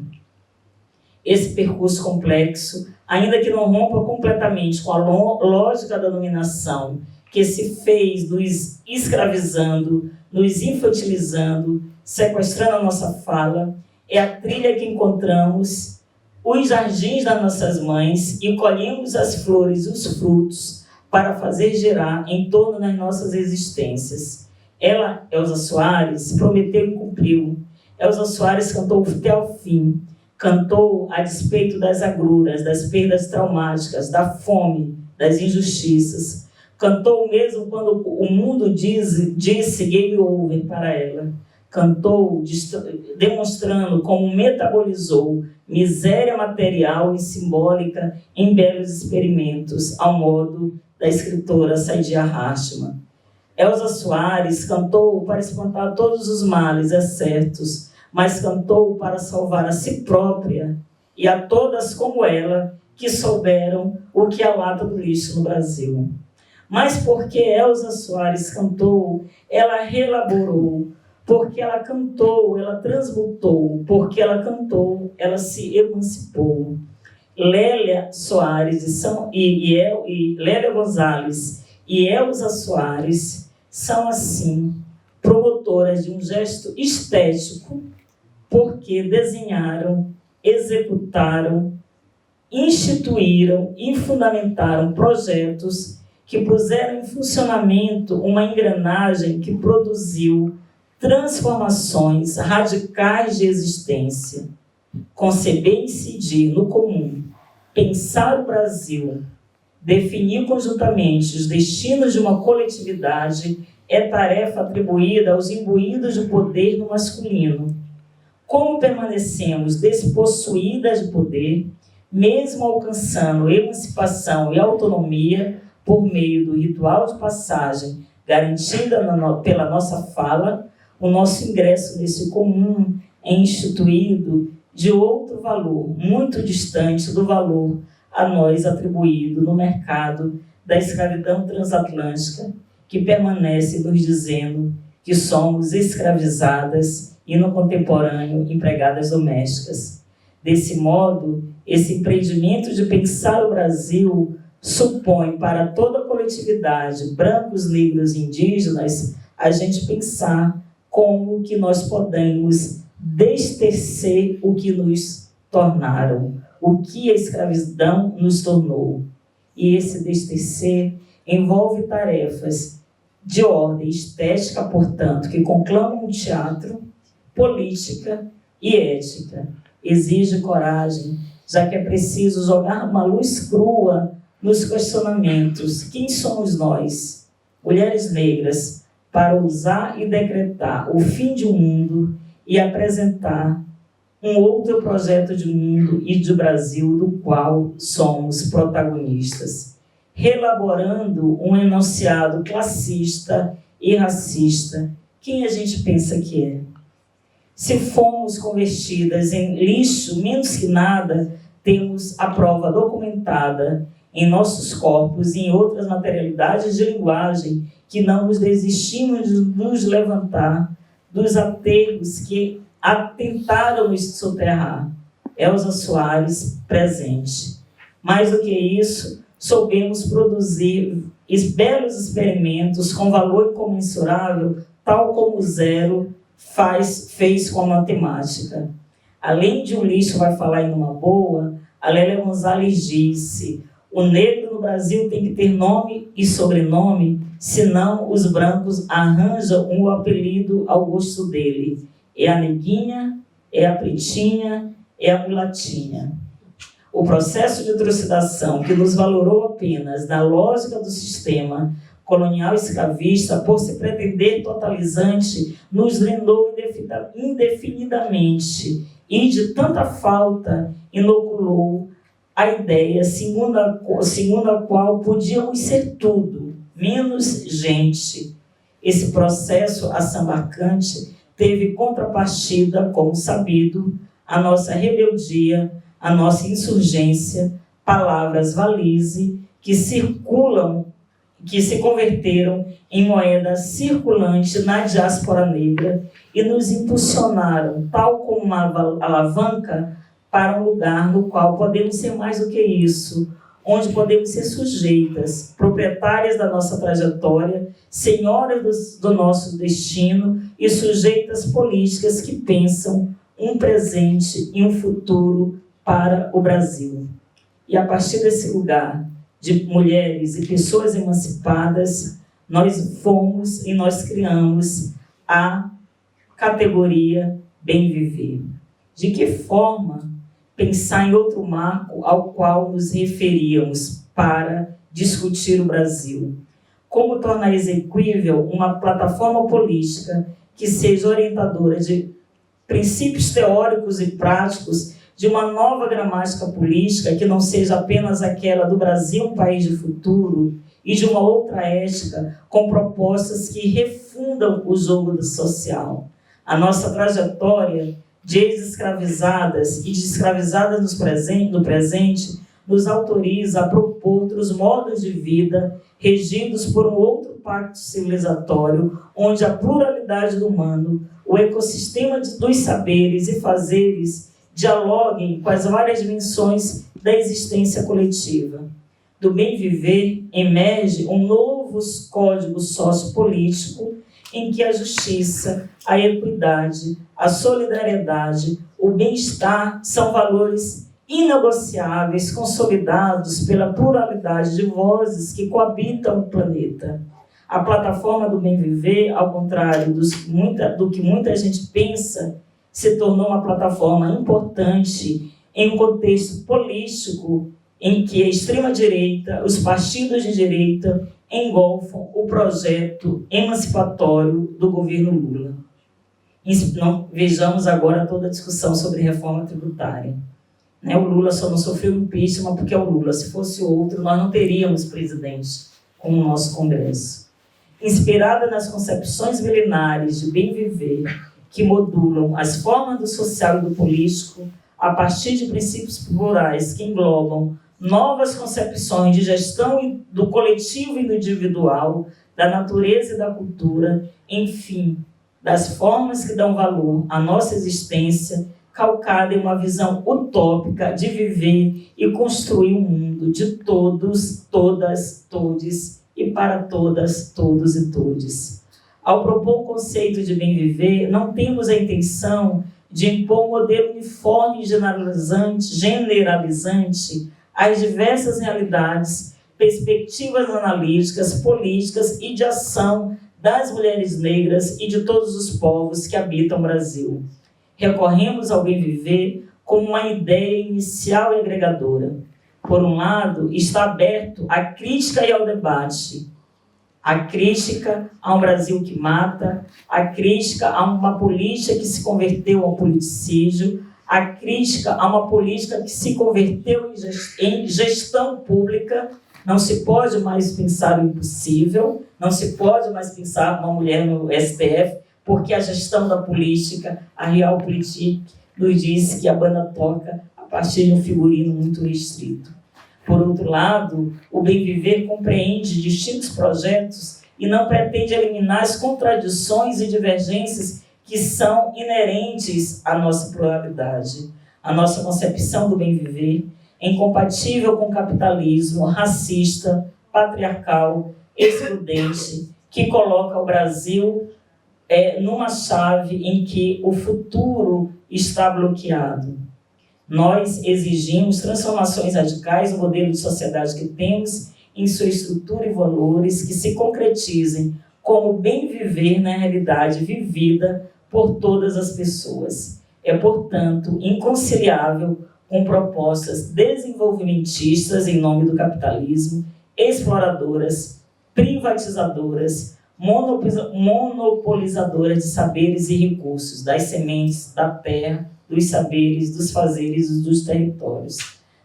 C: Esse percurso complexo, ainda que não rompa completamente com a lógica da dominação que se fez nos escravizando, nos infantilizando, sequestrando a nossa fala, é a trilha que encontramos os jardins das nossas mães e colhemos as flores e os frutos para fazer girar em torno das nossas existências. Ela, Elza Soares, prometeu e cumpriu. Elza Soares cantou até o fim. Cantou a despeito das agruras, das perdas traumáticas, da fome, das injustiças. Cantou mesmo quando o mundo disse game over para ela. Cantou demonstrando como metabolizou miséria material e simbólica em belos experimentos, ao modo da escritora Saidiya Rashman. Elza Soares cantou para espantar todos os males, é certo, mas cantou para salvar a si própria e a todas como ela que souberam o que é a lata do lixo no Brasil. Mas porque Elza Soares cantou, ela reelaborou. Porque ela cantou, ela transmutou. Porque ela cantou, ela se emancipou. Lélia Soares e Lélia Gonzalez e Elza Soares são, assim, promotoras de um gesto estético, porque desenharam, executaram, instituíram e fundamentaram projetos que puseram em funcionamento uma engrenagem que produziu transformações radicais de existência. Conceber e incidir no comum, pensar o Brasil, definir conjuntamente os destinos de uma coletividade é tarefa atribuída aos imbuídos de poder no masculino. Como permanecemos despossuídas de poder, mesmo alcançando emancipação e autonomia por meio do ritual de passagem garantida pela nossa fala, o nosso ingresso nesse comum é instituído de outro valor, muito distante do valor a nós atribuído no mercado da escravidão transatlântica, que permanece nos dizendo que somos escravizadas e, no contemporâneo, empregadas domésticas. Desse modo, esse empreendimento de pensar o Brasil supõe para toda a coletividade, brancos, negros e indígenas, a gente pensar como que nós podemos destecer o que nos tornaram, o que a escravidão nos tornou. E esse destecer envolve tarefas de ordem estética, portanto, que conclamam o teatro, política e ética. Exige coragem, já que é preciso jogar uma luz crua nos questionamentos. Quem somos nós, mulheres negras, para usar e decretar o fim de um mundo e apresentar um outro projeto de mundo e de Brasil do qual somos protagonistas, reelaborando um enunciado classista e racista. Quem a gente pensa que é? Se fomos convertidas em lixo, menos que nada, temos a prova documentada em nossos corpos e em outras materialidades de linguagem que não nos desistimos de nos levantar dos aterros que tentaram nos soterrar. Elza Soares, presente. Mais do que isso, soubemos produzir belos experimentos com valor incomensurável, tal como o zero fez com a matemática. Além de o lixo vai falar em uma boa, a Lélia Gonzalez disse: o negro no Brasil tem que ter nome e sobrenome, senão os brancos arranjam um apelido ao gosto dele. É a neguinha, é a pretinha, é a mulatinha. O processo de trucidação que nos valorou apenas na lógica do sistema colonial escravista, por se pretender totalizante, nos drenou indefinidamente e de tanta falta inoculou a ideia segundo a qual podíamos ser tudo, menos gente. Esse processo assambarcante teve contrapartida, como sabido, a nossa rebeldia, a nossa insurgência, palavras valise que circulam, que se converteram em moeda circulante na diáspora negra e nos impulsionaram, tal como uma alavanca, para um lugar no qual podemos ser mais do que isso, onde podemos ser sujeitas, proprietárias da nossa trajetória, senhoras do nosso destino e sujeitas políticas que pensam um presente e um futuro para o Brasil. E a partir desse lugar de mulheres e pessoas emancipadas, nós fomos e nós criamos a categoria Bem Viver. De que forma pensar em outro marco ao qual nos referíamos para discutir o Brasil? Como tornar execuível uma plataforma política que seja orientadora de princípios teóricos e práticos de uma nova gramática política que não seja apenas aquela do Brasil, um país de futuro, e de uma outra ética com propostas que refundam o jogo do social. A nossa trajetória de ex-escravizadas e de escravizadas no presente nos autoriza a propor outros modos de vida regidos por um outro pacto civilizatório, onde a pluralidade do humano, o ecossistema dos saberes e fazeres dialoguem com as várias dimensões da existência coletiva. Do bem viver emerge um novo código sociopolítico em que a justiça, a equidade, a solidariedade, o bem-estar são valores inegociáveis, consolidados pela pluralidade de vozes que coabitam o planeta. A plataforma do bem viver, ao contrário do que muita gente pensa, se tornou uma plataforma importante em um contexto político em que a extrema-direita, os partidos de direita, engolfam o projeto emancipatório do governo Lula. Vejamos agora toda a discussão sobre reforma tributária. O Lula só não sofreu impeachment porque é o Lula. Se fosse outro, nós não teríamos presidente como o nosso Congresso. Inspirada nas concepções milenares de bem viver, que modulam as formas do social e do político, a partir de princípios plurais que englobam novas concepções de gestão do coletivo e do individual, da natureza e da cultura, enfim, das formas que dão valor à nossa existência, calcada em uma visão utópica de viver e construir um mundo de todos, todas, todes e para todas, todos e todes. Ao propor o conceito de bem viver, não temos a intenção de impor um modelo uniforme e generalizante às diversas realidades, perspectivas analíticas, políticas e de ação das mulheres negras e de todos os povos que habitam o Brasil. Recorremos ao bem viver como uma ideia inicial e agregadora. Por um lado, está aberto à crítica e ao debate. A crítica a um Brasil que mata, a crítica a uma política que se converteu ao politicídio, a crítica a uma política que se converteu em gestão pública. Não se pode mais pensar o impossível, não se pode mais pensar uma mulher no STF, porque a gestão da política, a Realpolitik, nos diz que a banda toca a partir de um figurino muito restrito. Por outro lado, o bem viver compreende distintos projetos e não pretende eliminar as contradições e divergências que são inerentes à nossa pluralidade. A nossa concepção do bem viver é incompatível com o capitalismo racista, patriarcal, excludente, que coloca o Brasil numa chave em que o futuro está bloqueado. Nós exigimos transformações radicais no modelo de sociedade que temos, em sua estrutura e valores, que se concretizem como bem viver na realidade vivida por todas as pessoas. É, portanto, inconciliável com propostas desenvolvimentistas em nome do capitalismo, exploradoras, privatizadoras, monopolizadoras de saberes e recursos, das sementes, da terra, dos saberes, dos fazeres e dos territórios.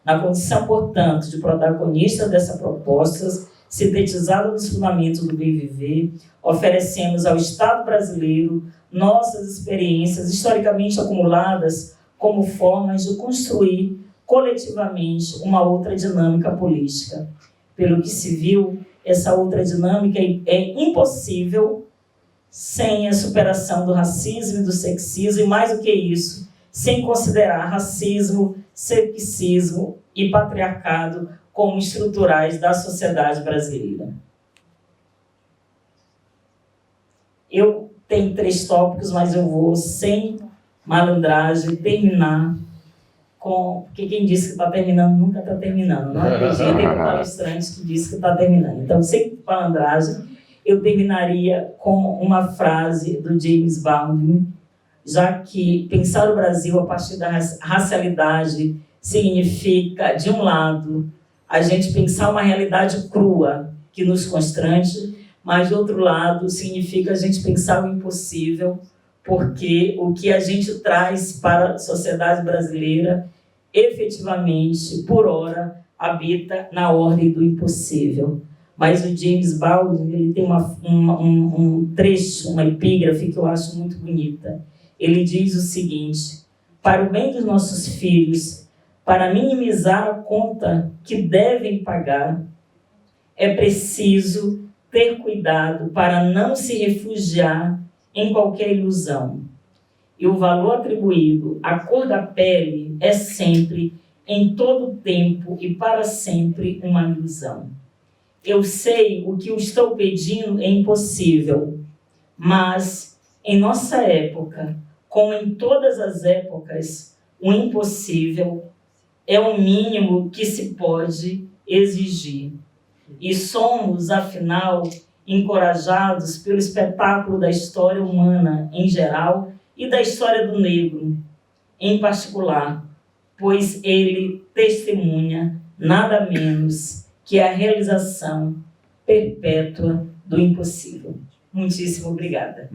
C: Na condição, portanto, de protagonista dessa proposta, sintetizada nos fundamentos do bem viver, oferecemos ao Estado brasileiro nossas experiências historicamente acumuladas como formas de construir coletivamente uma outra dinâmica política. Pelo que se viu, essa outra dinâmica é impossível sem a superação do racismo e do sexismo, e mais do que isso, sem considerar racismo, sexismo e patriarcado como estruturais da sociedade brasileira. Eu tenho 3 tópicos, mas eu vou, sem malandragem, terminar com... Porque quem disse que está terminando, nunca está terminando. Não acredito, tem palestrante que disse que está terminando. Então, sem malandragem, eu terminaria com uma frase do James Baldwin, já que pensar o Brasil a partir da racialidade significa, de um lado, a gente pensar uma realidade crua que nos constrange, mas, de outro lado, significa a gente pensar o impossível, porque o que a gente traz para a sociedade brasileira, efetivamente, por hora, habita na ordem do impossível. Mas o James Baldwin, ele tem um trecho, uma epígrafe que eu acho muito bonita. Ele diz o seguinte: para o bem dos nossos filhos, para minimizar a conta que devem pagar, é preciso ter cuidado para não se refugiar em qualquer ilusão. E o valor atribuído à cor da pele é sempre, em todo tempo e para sempre, uma ilusão. Eu sei o que eu estou pedindo é impossível, mas em nossa época, como em todas as épocas, o impossível é o mínimo que se pode exigir. E somos, afinal, encorajados pelo espetáculo da história humana em geral e da história do negro em particular, pois ele testemunha nada menos que a realização perpétua do impossível. Muitíssimo obrigada.